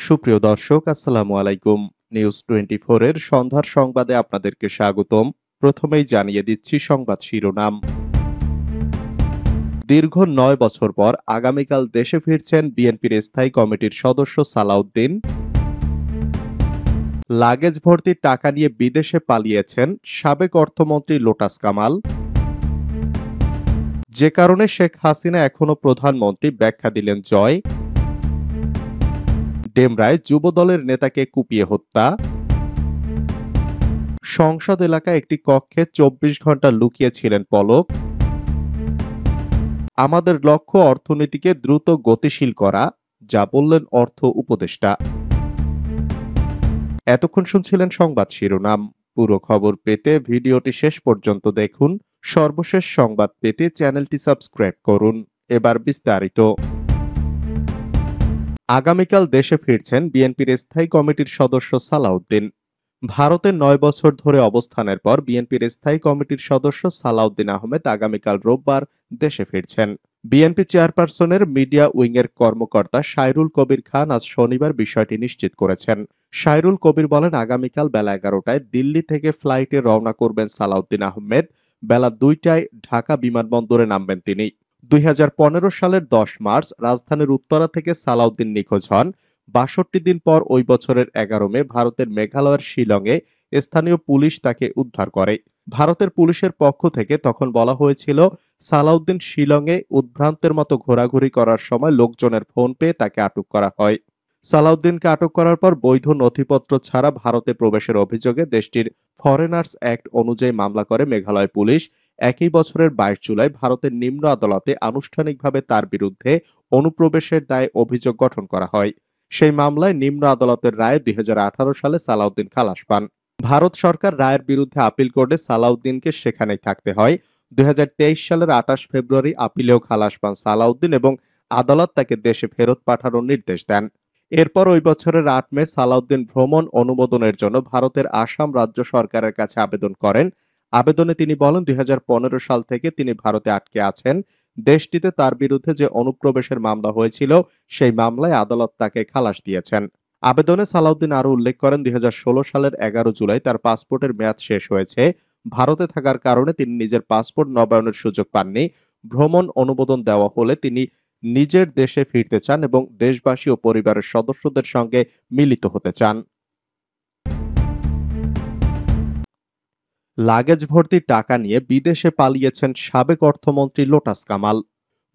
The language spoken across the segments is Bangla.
সুপ্রিয় দর্শক, আসসালামু আলাইকুম। নিউজ 24 এর সন্ধ্যার সংবাদে আপনাদেরকে স্বাগতম। প্রথমেই জানিয়ে দিচ্ছি সংবাদ শিরোনাম। দীর্ঘ ৯ বছর পর আগামীকাল দেশে ফিরছেন বিএনপির স্থায়ী কমিটির সদস্য সালাউদ্দিন। লাগেজ ভর্তি টাকা নিয়ে বিদেশে পালিয়েছেন সাবেক অর্থমন্ত্রী লোটাস কামাল। যে কারণে শেখ হাসিনা এখনো প্রধানমন্ত্রী, ব্যাখ্যা দিলেন জয়। ডেমরায় যুবদলের নেতাকে কুপিয়ে হত্যা। সংসদ এলাকায় একটি কক্ষে ২৪ ঘন্টা লুকিয়েছিলেন পলক। আমাদের লক্ষ্য অর্থনীতিকে দ্রুত গতিশীল করা, যা বললেন অর্থ উপদেষ্টা। এতক্ষণ শুনছিলেন সংবাদ শিরোনাম। পুরো খবর পেতে ভিডিওটি শেষ পর্যন্ত দেখুন। সর্বশেষ সংবাদ পেতে চ্যানেলটি সাবস্ক্রাইব করুন। এবার বিস্তারিত। আগামীকাল দেশে ফিরছেন বিএনপির স্থায়ী কমিটির সদস্য সালাউদ্দিন। ভারতে ৯ বছর ধরে অবস্থানের পর বিএনপির স্থায়ী কমিটির সদস্য সালাউদ্দিন আহমেদ আগামীকাল রোববার দেশে ফিরছেন। বিএনপি চেয়ারপারসনের মিডিয়া উইংয়ের কর্মকর্তা সাইরুল কবির খান আজ শনিবার বিষয়টি নিশ্চিত করেছেন। সাইরুল কবির বলেন, আগামীকাল বেলা ১১টায় দিল্লি থেকে ফ্লাইটে রওনা করবেন সালাউদ্দিন আহমেদ। বেলা ২টায় ঢাকা বিমানবন্দরে নামবেন তিনি। ২০১৫ সালের ১০ মার্চ রাজধানীর উত্তরা থেকে সালাউদ্দিন নিখোঁজ হন। ৬২ দিন পর ওই বছরের ১১ মে ভারতের মেঘালয়ের শিলংয়ে স্থানীয় পুলিশ তাকে উদ্ধার করে। ভারতের পুলিশের পক্ষ থেকে তখন বলা হয়েছিল, সালাউদ্দিন শিলংয়ে উদ্ভ্রান্তের মতো ঘোরাঘুরি করার সময় লোকজনের ফোন পেয়ে তাকে আটক করা হয়। সালাউদ্দিনকে আটক করার পর বৈধ নথিপত্র ছাড়া ভারতে প্রবেশের অভিযোগে দেশটির ফরেনার্স অ্যাক্ট অনুযায়ী মামলা করে মেঘালয় পুলিশ। একই বছরের ২২ জুলাই ভারতের নিম্ন আদালতে আনুষ্ঠানিকভাবে তার বিরুদ্ধে অনুপ্রবেশের দায়ে অভিযোগ গঠন করা হয়। সেই মামলায় নিম্ন আদালতের রায়ে ২০১৮ সালে সালাউদ্দিন খালাস পান। ভারত সরকার রায়ের বিরুদ্ধে আপিল করলে সালাউদ্দিনকে সেখানেই থাকতে হয়। ২০২৩ সালের ২৮ ফেব্রুয়ারি আপিলেও খালাস পান সালাউদ্দিন এবং আদালত তাকে দেশে ফেরত পাঠানোর নির্দেশ দেন। এরপর ওই বছরের ৮ মে সালাউদ্দিন ভ্রমণ অনুমোদনের জন্য ভারতের আসাম রাজ্য সরকারের কাছে আবেদন করেন। আবেদনে তিনি বলেন, ২০১৫ সাল থেকে তিনি ভারতে আটকে আছেন। দেশটিতে তার বিরুদ্ধে যে অনুপ্রবেশের মামলা হয়েছিল, সেই মামলায় আদালত তাকে খালাস দিয়েছেন। আবেদনে সালাউদ্দিন আরও উল্লেখ করেন, ২০১৬ সালের ১১ জুলাই তার পাসপোর্টের মেয়াদ শেষ হয়েছে। ভারতে থাকার কারণে তিনি নিজের পাসপোর্ট নবায়নের সুযোগ পাননি। ভ্রমণ অনুমোদন দেওয়া হলে তিনি নিজের দেশে ফিরতে চান এবং দেশবাসী ও পরিবারের সদস্যদের সঙ্গে মিলিত হতে চান। লাগেজ ভর্তি টাকা নিয়ে বিদেশে পালিয়েছেন সাবেক অর্থমন্ত্রী লোটাস কামাল।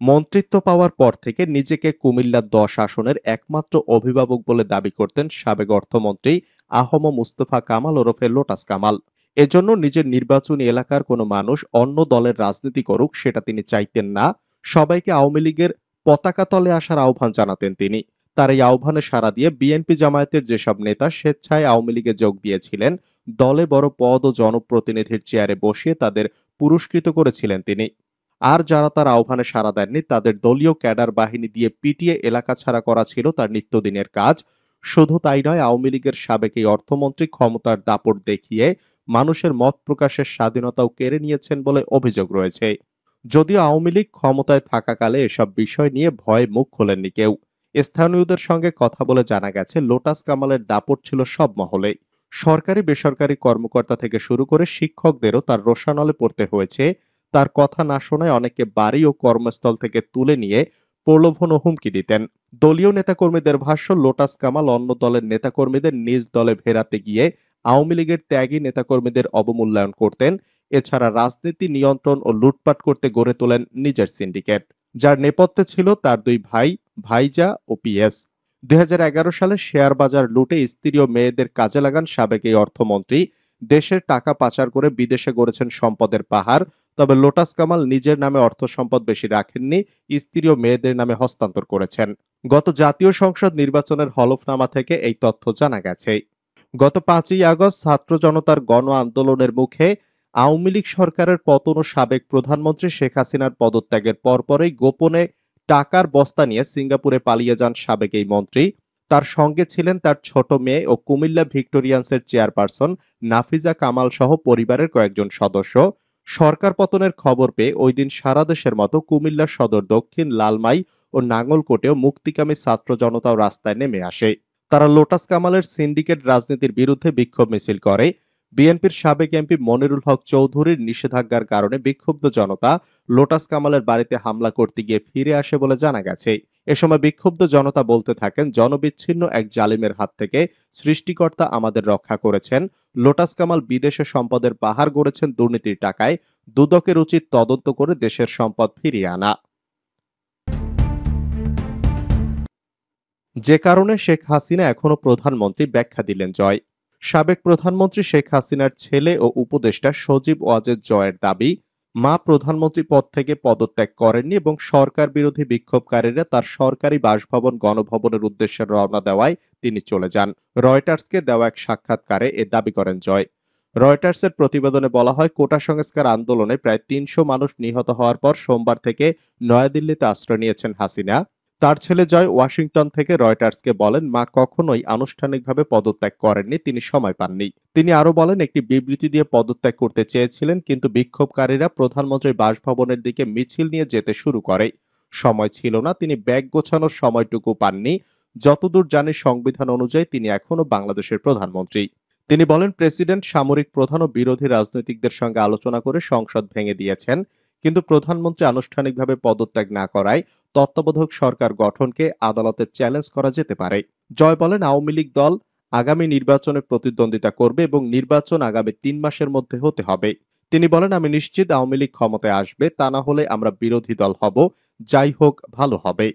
মন্ত্রিত্ব পাওয়ার পর থেকে নিজেকে কুমিল্লা ১০ আসনের একমাত্র অভিভাবক বলে দাবি করতেন সাবেক অর্থমন্ত্রী আহম মুস্তফা কামাল ওরফে লোটাস কামাল। এজন্য নিজের নির্বাচনী এলাকার কোনো মানুষ অন্য দলের রাজনীতি করুক, সেটা তিনি চাইতেন না। সবাইকে আওয়ামী লীগের পতাকা তলে আসার আহ্বান জানাতেন তিনি। তার এই আহ্বানে সাড়া দিয়ে বিএনপি জামায়াতের যেসব নেতা স্বেচ্ছায় আওয়ামী লীগে যোগ দিয়েছিলেন, দলে বড় পদ ও জনপ্রতিনিধির চেয়ারে বসিয়ে তাদের পুরস্কৃত করেছিলেন তিনি। আর যারা তার আহ্বানে সাড়া দেননি, তাদের দলীয় ক্যাডার বাহিনী দিয়ে পিটিয়ে এলাকা ছাড়া করা ছিল তার নিত্যদিনের কাজ। শুধু তাই নয়, আওয়ামী লীগের সাবেক এই অর্থমন্ত্রী ক্ষমতার দাপট দেখিয়ে মানুষের মত প্রকাশের স্বাধীনতাও কেড়ে নিয়েছেন বলে অভিযোগ রয়েছে। যদিও আওয়ামী লীগ ক্ষমতায় থাকাকালে এসব বিষয় নিয়ে ভয়ে মুখ খোলেননি কেউ। স্থানীয়দের সঙ্গে কথা বলে জানা গেছে, লোটাস কামালের দাপট ছিল সব মহলে। সরকারি বেসরকারি কর্মকর্তা থেকে শুরু করে শিক্ষকদেরও তার রোষানলে পড়তে হয়েছে। তার কথা না শোনায় অনেককে বাড়ি ও কর্মস্থল থেকে তুলে নিয়ে প্রলোভন ও হুমকি দিতেন। দলীয় নেতাকর্মীদের ভাষ্য, লোটাস কামাল অন্য দলের নেতাকর্মীদের নিজ দলে ফেরাতে গিয়ে আওয়ামী লীগের ত্যাগী নেতাকর্মীদের অবমূল্যায়ন করতেন। এছাড়া রাজনীতি নিয়ন্ত্রণ ও লুটপাট করতে গড়ে তোলেন নিজের সিন্ডিকেট, যার নেপথ্যে ছিল তার দুই ভাই ভাইজা ও পিএস। ২০১১ সালে শেয়ার বাজার লুটে স্ত্রী ও মেয়েদের কাজে লাগান সাবেক এই অর্থমন্ত্রী। দেশের টাকা পাচার করে বিদেশে গড়েছেন সম্পদের পাহাড়। তবে লোটাস কামাল নিজের নামে অর্থ সম্পদ বেশি রাখেননি, স্ত্রী ও মেয়েদের নামে হস্তান্তর করেছেন। গত জাতীয় সংসদ নির্বাচনের হলফনামা থেকে এই তথ্য জানা গেছে। গত ৫ই আগস্ট ছাত্র জনতার গণ আন্দোলনের মুখে আওয়ামী লীগ সরকারের পতন ও সাবেক প্রধানমন্ত্রী শেখ হাসিনার পদত্যাগের পরপরই গোপনে টাকার বস্তা নিয়ে সিঙ্গাপুরে পালিয়ে যান সাবেক এই মন্ত্রী। তার সঙ্গে ছিলেন তার ছোট মেয়ে ও কুমিল্লা ভিক্টোরিয়ান্সের চেয়ারপারসন নাফিজা কামাল সহ পরিবারের কয়েকজন সদস্য। সরকার পতনের খবর পেয়ে ওই দিন সারা দেশের মতো কুমিল্লা সদর দক্ষিণ, লালমাই ও নাঙ্গলকোটেও মুক্তিকামী ছাত্র জনতাও রাস্তায় নেমে আসে। তারা লোটাস কামালের সিন্ডিকেট রাজনীতির বিরুদ্ধে বিক্ষোভ মিছিল করে। বিএনপির সাবেক এমপি মনিরুল হক চৌধুরীর নিষেধাজ্ঞার কারণে বিক্ষুব্ধ জনতা লোটাস কামালের বাড়িতে হামলা করতে গিয়ে ফিরে আসে বলে জানা গেছে। এ সময় বিক্ষুব্ধ জনতা বলতে থাকেন, জনবিচ্ছিন্ন এক জালিমের হাত থেকে সৃষ্টিকর্তা আমাদের রক্ষা করেছেন। লোটাস কামাল বিদেশে সম্পদের পাহাড় গড়েছেন দুর্নীতির টাকায়। দুদকের উচিত তদন্ত করে দেশের সম্পদ ফিরিয়ে আনা। যে কারণে শেখ হাসিনা এখনো প্রধানমন্ত্রী, ব্যাখ্যা দিলেন জয়। সাবেক প্রধানমন্ত্রী শেখ হাসিনার ছেলে ও উপদেষ্টা সজীব ওয়াজেদ জয়ের দাবি, মা প্রধানমন্ত্রী পদ থেকে পদত্যাগ করেননি এবং সরকার বিরোধী বিক্ষোভকারীরা তার সরকারি বাসভবন গণভবনের উদ্দেশ্যে রওনা দেওয়ায় তিনি চলে যান। রয়টার্সকে দেওয়া এক সাক্ষাৎকারে এ দাবি করেন জয়। রয়টার্সের প্রতিবেদনে বলা হয়, কোটা সংস্কার আন্দোলনে প্রায় ৩০০ মানুষ নিহত হওয়ার পর সোমবার থেকে নয়াদিল্লিতে আশ্রয় নিয়েছেন হাসিনা। তার ছেলে জয় ওয়াশিংটন থেকে রয়টার্সকে বলেন, মা কখনোই আনুষ্ঠানিকভাবে পদত্যাগ করেননি, তিনি সময় পাননি। তিনি আরো বলেন, একটি বিবৃতি দিয়ে পদত্যাগ করতে চেয়েছিলেন, কিন্তু বিক্ষোভকারীরা প্রধানমন্ত্রীর বাসভবনের দিকে মিছিল নিয়ে যেতে শুরু করে। সময় ছিল না, তিনি ব্যাগ গোছানোর সময়টুকু পাননি। যতদূর জানি সংবিধান অনুযায়ী তিনি এখনো বাংলাদেশের প্রধানমন্ত্রী। তিনি বলেন, প্রেসিডেন্ট সামরিক প্রধান ও বিরোধী রাজনৈতিকদের সঙ্গে আলোচনা করে সংসদ ভেঙে দিয়েছেন, কিন্তু প্রধানমন্ত্রী আনুষ্ঠানিকভাবে পদত্যাগ না করায় তত্ত্বাবধায়ক সরকার গঠনকে আদালতে চ্যালেঞ্জ করা যেতে পারে। জয় বলেন, আওয়ামী লীগ দল আগামী নির্বাচনে প্রতিদ্বন্দ্বিতা করবে এবং নির্বাচন আগামী ৩ মাসের মধ্যে হতে হবে। তিনি বলেন, আমি নিশ্চিত আওয়ামী লীগ ক্ষমতায় আসবে, তা না হলে আমরা বিরোধী দল হব, যাই হোক ভালো হবে।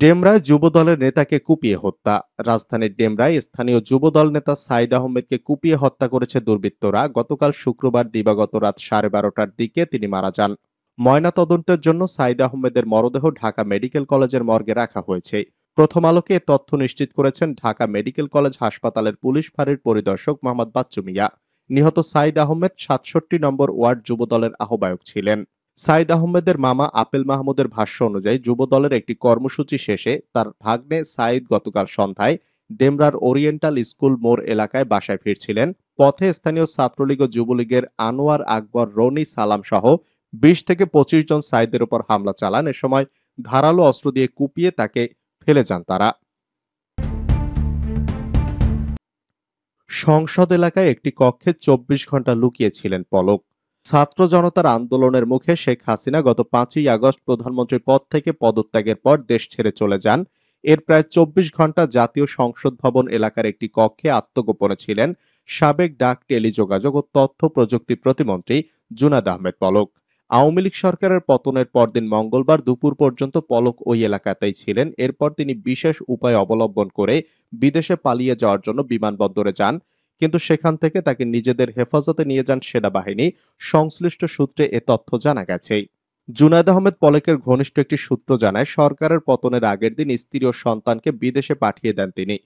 ডেমরায় যুবদলের নেতাকে কুপিয়ে হত্যা। রাজধানীর ডেমরায় স্থানীয় যুবদল নেতা সাইদ আহমেদকে কুপিয়ে হত্যা করেছে দুর্বৃত্তরা। গতকাল শুক্রবার দিবাগত রাত 12:30টার দিকে তিনি মারা যান। ময়নাতদন্তের জন্য সাইদ আহমেদের মরদেহ ঢাকা মেডিকেল কলেজের মর্গে রাখা হয়েছে। প্রথম আলোকে এ তথ্য নিশ্চিত করেছেন ঢাকা মেডিকেল কলেজ হাসপাতালের পুলিশ ফাঁড়ির পরিদর্শক মোহাম্মদ বাচ্চু মিয়া। নিহত সাইদ আহমেদ ৬৭ নম্বর ওয়ার্ড যুবদলের আহ্বায়ক ছিলেন। সাইদ আহমেদের মামা আপেল মাহমুদের ভাষ্য অনুযায়ী যুবদলের একটি কর্মসূচি শেষে তার ভাগ্নে সাইদ গতকাল সন্ধ্যায় ডেমরার ওরিয়েন্টাল স্কুল মোড় এলাকায় বাসায় ফিরছিলেন। পথে স্থানীয় ছাত্রলীগ ও যুবলীগের আনোয়ার আকবর, রনি সালাম সহ ২০ থেকে ২৫ জন সাইদের উপর হামলা চালান। এ সময় ধারালো অস্ত্র দিয়ে কুপিয়ে তাকে ফেলে যান তারা। সংসদ এলাকায় একটি কক্ষে ২৪ ঘন্টা লুকিয়েছিলেন পলক। ছাত্র জনতার আন্দোলনের মুখে শেখ হাসিনা গত ৫ই আগস্ট প্রধানমন্ত্রীর পদ থেকে পদত্যাগের পর দেশ ছেড়ে চলে যান। এর প্রায় ২৪ ঘন্টা জাতীয় সংসদ ভবন এলাকার একটি কক্ষে আত্মগোপনে ছিলেন সাবেক ডাক, টেলিযোগাযোগ ও তথ্য প্রযুক্তি প্রতিমন্ত্রী জুনায়েদ আহমেদ পলক। আওয়ামী লীগ সরকারের পতনের পরদিন মঙ্গলবার দুপুর পর্যন্ত পলক ওই এলাকাতেই ছিলেন। এরপর তিনি বিশেষ উপায় অবলম্বন করে বিদেশে পালিয়ে যাওয়ার জন্য বিমানবন্দরে যান, কিন্তু সেখান থেকে তাকে নিজেদের হেফাজতে নিয়ে যান সেনাবাহিনী। সংশ্লিষ্ট সূত্রে এ তথ্য জানা গেছে। জুনায়েদ আহমেদ পলকের ঘনিষ্ঠ একটি সূত্র জানায়, সরকারের পতনের আগের দিন স্ত্রী ও সন্তানকে বিদেশে পাঠিয়ে দেন তিনি।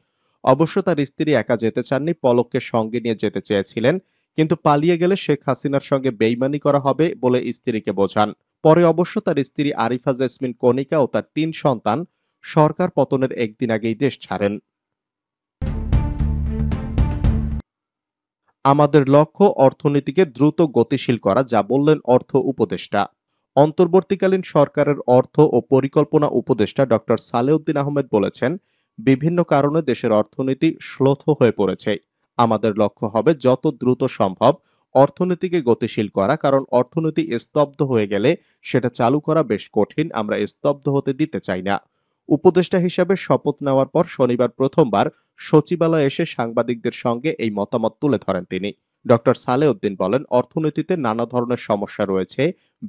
অবশ্য তার স্ত্রী একা যেতে চাননি, পলককে সঙ্গে নিয়ে যেতে চেয়েছিলেন, কিন্তু পালিয়ে গেলে শেখ হাসিনার সঙ্গে বেইমানি করা হবে বলে স্ত্রীকে বোঝান। পরে অবশ্য তার স্ত্রী আরিফা জেসমিন কণিকা ও তার ৩ সন্তান সরকার পতনের একদিন আগেই দেশ ছাড়েন। আমাদের লক্ষ্য অর্থনীতিকে দ্রুত গতিশীল করা, যা বললেন অর্থ উপদেষ্টা। অন্তর্বর্তীকালীন সরকারের অর্থ ও পরিকল্পনা উপদেষ্টা ডক্টর সালেউদ্দিন আহমেদ বলেছেন, বিভিন্ন কারণে দেশের অর্থনীতি শ্লথ হয়ে পড়েছে। আমাদের লক্ষ্য হবে যত দ্রুত সম্ভব অর্থনীতিকে গতিশীল করা, কারণ অর্থনীতি স্তব্ধ হয়ে গেলে সেটা চালু করা বেশ কঠিন। আমরা স্তব্ধ হতে দিতে চাই না। উপদেষ্টা হিসাবে শপথ নেওয়ার পর শনিবার প্রথমবার সচিবালয়ে এসে সাংবাদিকদের সঙ্গে এই মতামত তুলে ধরেন তিনি। ডক্টর সালেউদ্দিন বলেন, অর্থনীতিতে নানা ধরনের সমস্যা রয়েছে,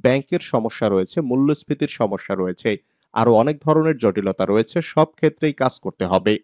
ব্যাংকের সমস্যা রয়েছে, মূল্যস্ফীতির সমস্যা রয়েছে, আরো অনেক ধরনের জটিলতা রয়েছে। সব ক্ষেত্রেই কাজ করতে হবে।